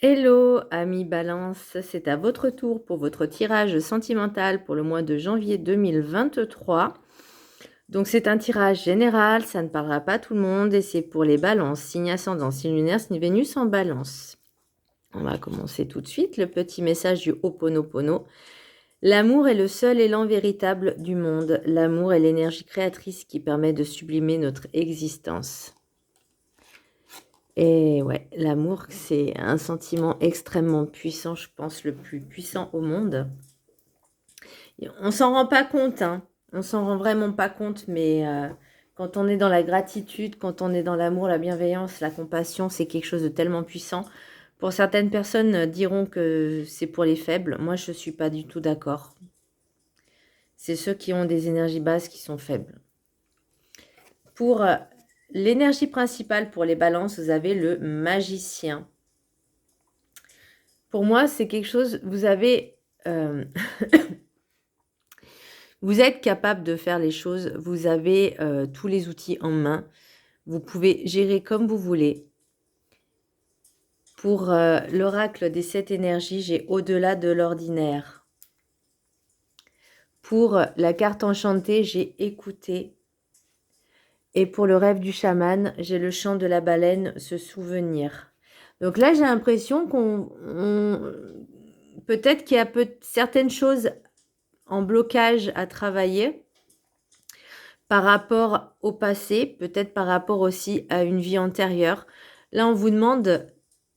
Hello, amis Balance, c'est à votre tour pour votre tirage sentimental pour le mois de janvier 2023. Donc c'est un tirage général, ça ne parlera pas à tout le monde et c'est pour les balances, signe ascendant, signe lunaire, signe Vénus en balance. On va commencer tout de suite, le petit message du Ho'oponopono. L'amour est le seul élan véritable du monde. L'amour est l'énergie créatrice qui permet de sublimer notre existence. Et ouais, l'amour, c'est un sentiment extrêmement puissant, je pense le plus puissant au monde. On s'en rend pas compte, hein. On s'en rend vraiment pas compte, mais quand on est dans la gratitude, quand on est dans l'amour, la bienveillance, la compassion, c'est quelque chose de tellement puissant. Pour certaines personnes diront que c'est pour les faibles. Moi, je suis pas du tout d'accord. C'est ceux qui ont des énergies basses qui sont faibles. Pour l'énergie principale pour les balances, vous avez le magicien. Pour moi, c'est quelque chose, vous avez... vous êtes capable de faire les choses, vous avez tous les outils en main, vous pouvez gérer comme vous voulez. Pour l'oracle des 7 énergies, j'ai au-delà de l'ordinaire. Pour la carte enchantée, j'ai écouté. Et pour le rêve du chaman, j'ai le chant de la baleine, se souvenir. Donc là, j'ai l'impression peut-être qu'il y a certaines choses en blocage à travailler par rapport au passé, peut-être par rapport aussi à une vie antérieure. Là, on vous demande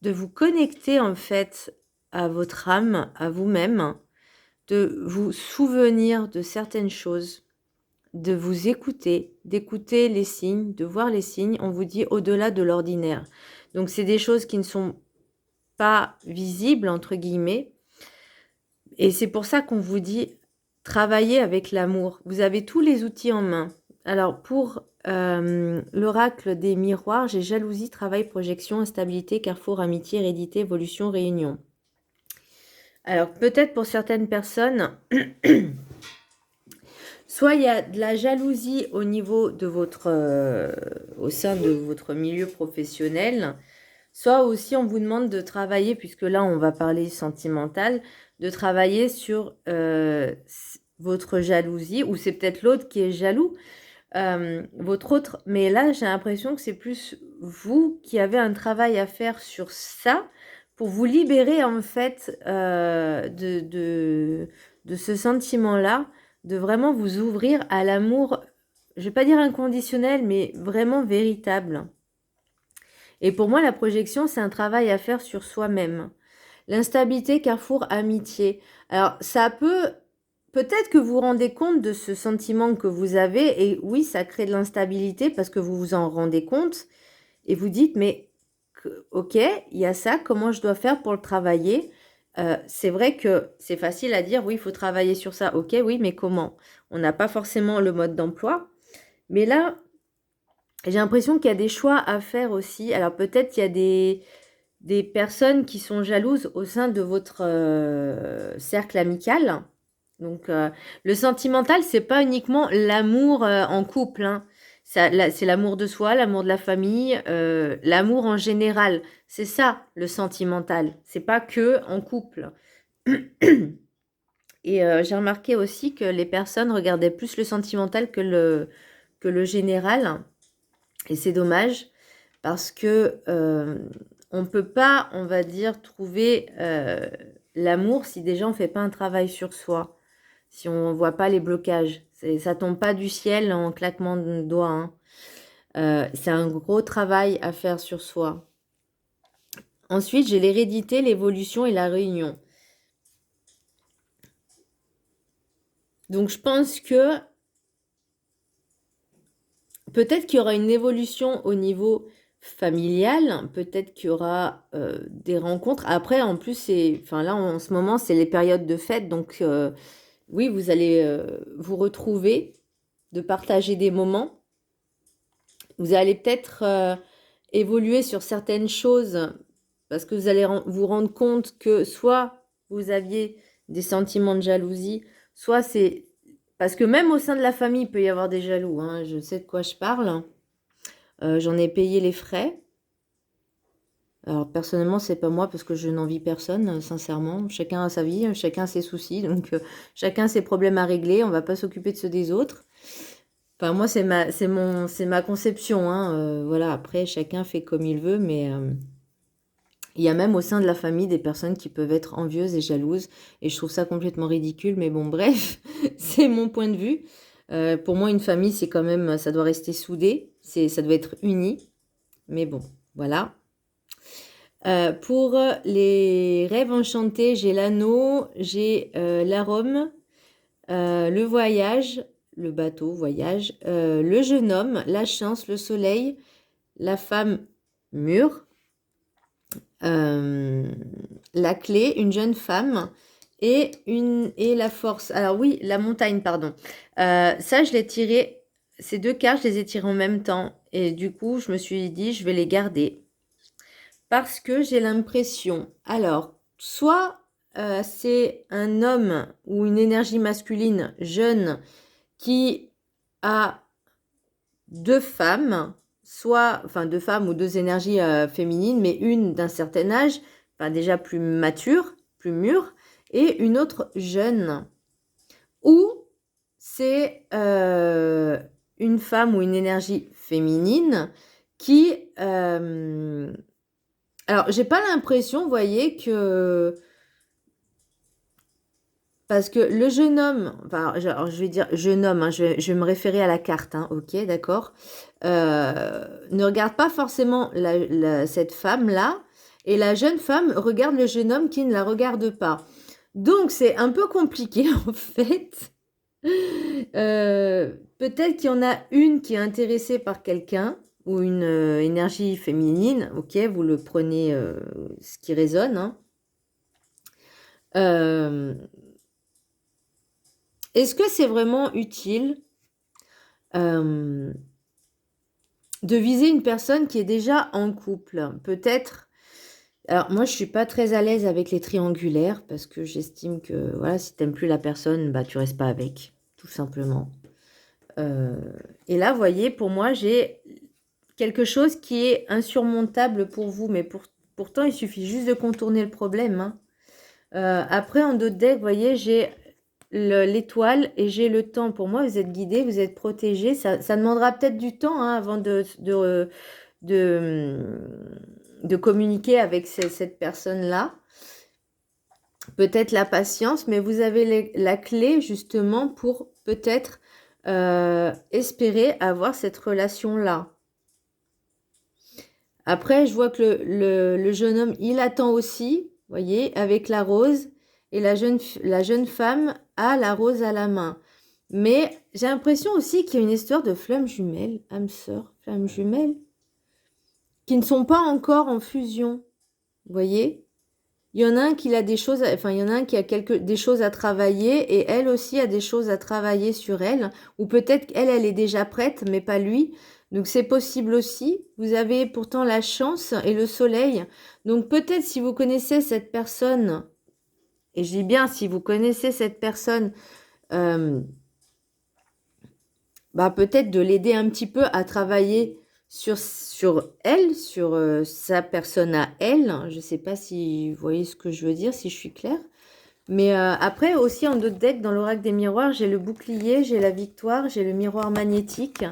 de vous connecter en fait à votre âme, à vous-même, de vous souvenir de certaines choses, de vous écouter, d'écouter les signes, de voir les signes. On vous dit au-delà de l'ordinaire. Donc, c'est des choses qui ne sont pas visibles, entre guillemets. Et c'est pour ça qu'on vous dit travailler avec l'amour. Vous avez tous les outils en main. Alors, pour l'oracle des miroirs, j'ai jalousie, travail, projection, instabilité, carrefour, amitié, hérédité, évolution, réunion. Alors, peut-être pour certaines personnes, soit il y a de la jalousie au niveau de votre, au sein de votre milieu professionnel, soit aussi on vous demande de travailler, puisque là on va parler sentimental, de travailler sur votre jalousie, ou c'est peut-être l'autre qui est jaloux, votre autre, mais là j'ai l'impression que c'est plus vous qui avez un travail à faire sur ça, pour vous libérer en fait de ce sentiment-là, de vraiment vous ouvrir à l'amour, je vais pas dire inconditionnel, mais vraiment véritable. Et pour moi, la projection, c'est un travail à faire sur soi-même. L'instabilité, carrefour, amitié. Alors, ça peut-être que vous vous rendez compte de ce sentiment que vous avez, et oui, ça crée de l'instabilité parce que vous vous en rendez compte, et vous dites, mais ok, il y a ça, comment je dois faire pour le travailler? C'est vrai que c'est facile à dire, oui, il faut travailler sur ça. Ok, oui, mais comment? On n'a pas forcément le mode d'emploi. Mais là, j'ai l'impression qu'il y a des choix à faire aussi. Alors peut-être il y a des personnes qui sont jalouses au sein de votre cercle amical. Donc le sentimental, c'est pas uniquement l'amour en couple, hein. C'est l'amour de soi, l'amour de la famille, l'amour en général. C'est ça le sentimental. C'est pas que en couple. Et j'ai remarqué aussi que les personnes regardaient plus le sentimental que le général. Et c'est dommage parce que on peut pas, on va dire, trouver l'amour si déjà on fait pas un travail sur soi, si on voit pas les blocages. Ça tombe pas du ciel en claquement de doigts, hein. C'est un gros travail à faire sur soi. Ensuite, j'ai l'hérédité, l'évolution et la réunion. Donc, je pense que peut-être qu'il y aura une évolution au niveau familial, peut-être qu'il y aura des rencontres. Après, en plus, enfin là, en ce moment, c'est les périodes de fête, donc oui, vous allez vous retrouver, de partager des moments. Vous allez peut-être évoluer sur certaines choses parce que vous allez vous rendre compte que soit vous aviez des sentiments de jalousie, soit c'est... Parce que même au sein de la famille, il peut y avoir des jaloux, hein, je sais de quoi je parle. J'en ai payé les frais. Alors personnellement, c'est pas moi parce que je n'envie personne, sincèrement. Chacun a sa vie, chacun a ses soucis, donc chacun ses problèmes à régler. On va pas s'occuper de ceux des autres. Enfin, moi, c'est ma conception, hein. Voilà, après, chacun fait comme il veut, mais il y a même au sein de la famille des personnes qui peuvent être envieuses et jalouses, et je trouve ça complètement ridicule. Mais bon, bref, c'est mon point de vue. Pour moi, une famille, c'est quand même, ça doit rester soudé, ça doit être uni. Mais bon, voilà. Pour les rêves enchantés, j'ai l'anneau, j'ai l'arôme, le voyage, le bateau, voyage, le jeune homme, la chance, le soleil, la femme mûre, euh, la clé, une jeune femme et la force. Alors oui, la montagne, pardon. Ça, je l'ai tiré, ces deux cartes, je les ai tirées en même temps. Et du coup, je me suis dit, je vais les garder. Parce que j'ai l'impression, alors, soit c'est un homme ou une énergie masculine jeune qui a deux femmes, soit, enfin deux femmes ou deux énergies féminines, mais une d'un certain âge, enfin déjà plus mature, plus mûre, et une autre jeune. Ou c'est une femme ou une énergie féminine qui... alors, j'ai pas l'impression, vous voyez, que... Parce que le jeune homme, enfin, alors, je vais dire jeune homme, hein, je vais me référer à la carte, hein, ok, d'accord, ne regarde pas forcément cette femme-là, et la jeune femme regarde le jeune homme qui ne la regarde pas. Donc, c'est un peu compliqué, en fait. Peut-être qu'il y en a une qui est intéressée par quelqu'un, ou une énergie féminine, ok, vous le prenez ce qui résonne, hein. Euh, Est-ce que c'est vraiment utile euh, de viser une personne qui est déjà en couple? Peut-être. Alors moi, je suis pas très à l'aise avec les triangulaires parce que j'estime que voilà, si t'aimes plus la personne, bah tu restes pas avec, tout simplement. Euh, et là, vous voyez, pour moi, j'ai quelque chose qui est insurmontable pour vous, mais pourtant, il suffit juste de contourner le problème, hein. Après, en d'autres decks, vous voyez, j'ai l'étoile et j'ai le temps. Pour moi, vous êtes guidé, vous êtes protégé. Ça demandera peut-être du temps hein, avant de communiquer avec cette personne-là. Peut-être la patience, mais vous avez la clé justement pour peut-être espérer avoir cette relation-là. Après, je vois que le jeune homme, il attend aussi, vous voyez, avec la rose. Et la jeune femme a la rose à la main. Mais j'ai l'impression aussi qu'il y a une histoire de flammes jumelles, âmes sœurs, flammes jumelles, qui ne sont pas encore en fusion. Vous voyez? Il y en a un qui a des choses, enfin, il y en a un qui a des choses à travailler et elle aussi a des choses à travailler sur elle. Ou peut-être qu'elle, elle est déjà prête, mais pas lui. Donc c'est possible aussi. Vous avez pourtant la chance et le soleil. Donc peut-être si vous connaissez cette personne, et je dis bien si vous connaissez cette personne, euh, bah peut-être de l'aider un petit peu à travailler sur elle, sur sa personne à elle. Je ne sais pas si vous voyez ce que je veux dire, si je suis claire. Mais après, aussi en d'autres decks, dans l'oracle des miroirs, j'ai le bouclier, j'ai la victoire, j'ai le miroir magnétique.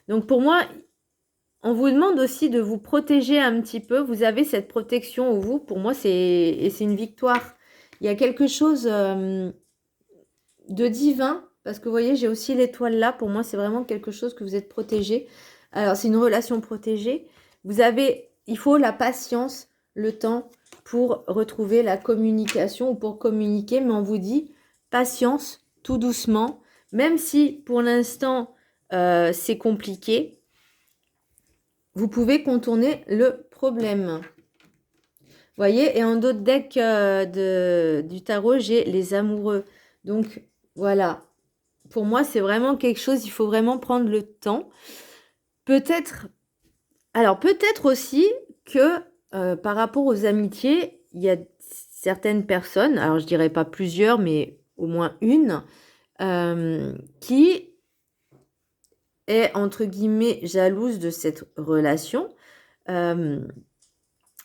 Donc pour moi, on vous demande aussi de vous protéger un petit peu. Vous avez cette protection au vous. Pour moi, c'est une victoire. Il y a quelque chose de divin. Parce que vous voyez, j'ai aussi l'étoile là. Pour moi, c'est vraiment quelque chose que vous êtes protégé. Alors, c'est une relation protégée. Il faut la patience, le temps pour retrouver la communication ou pour communiquer. Mais on vous dit, patience, tout doucement. Même si pour l'instant, c'est compliqué, vous pouvez contourner le problème. Vous voyez, et en d'autres decks du tarot, j'ai les amoureux. Donc, voilà. Pour moi, c'est vraiment quelque chose, il faut vraiment prendre le temps. Peut-être, alors peut-être aussi que par rapport aux amitiés, il y a certaines personnes, alors je dirais pas plusieurs, mais au moins une, qui est entre guillemets jalouse de cette relation.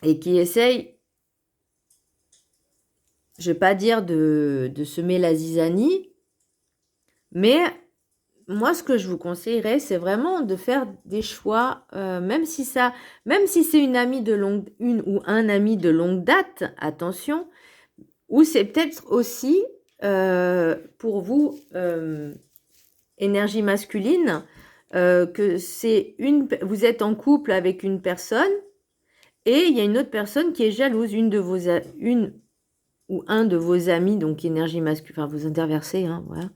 et qui essaye, je ne vais pas dire de semer la zizanie, mais moi, ce que je vous conseillerais, c'est vraiment de faire des choix, même si c'est une ou un ami de longue date, attention, ou c'est peut-être aussi pour vous, énergie masculine, que vous êtes en couple avec une personne et il y a une autre personne qui est jalouse, une ou un de vos amis, donc énergie masculine, enfin vous interversez, hein, voilà,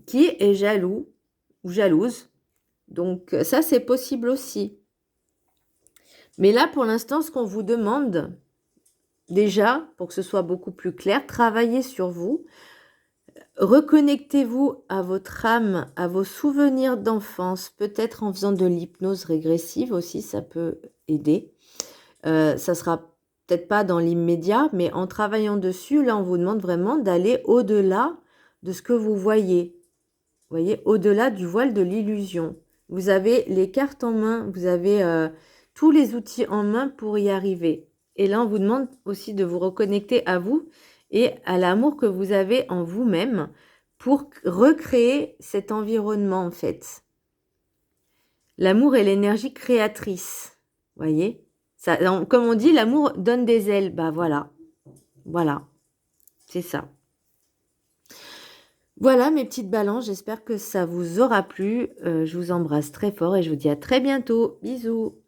qui est jaloux ou jalouse. Donc ça, c'est possible aussi. Mais là, pour l'instant, ce qu'on vous demande, déjà, pour que ce soit beaucoup plus clair, travaillez sur vous. Reconnectez-vous à votre âme, à vos souvenirs d'enfance, peut-être en faisant de l'hypnose régressive aussi, ça peut aider. Ça sera peut-être pas dans l'immédiat, mais en travaillant dessus, là, on vous demande vraiment d'aller au-delà de ce que vous voyez. Vous voyez, au-delà du voile de l'illusion. Vous avez les cartes en main, vous avez tous les outils en main pour y arriver. Et là, on vous demande aussi de vous reconnecter à vous et à l'amour que vous avez en vous-même pour recréer cet environnement, en fait. L'amour est l'énergie créatrice. Vous voyez ça, comme on dit, l'amour donne des ailes. Bah voilà. Voilà. C'est ça. Voilà mes petites balances, j'espère que ça vous aura plu. Je vous embrasse très fort et je vous dis à très bientôt. Bisous.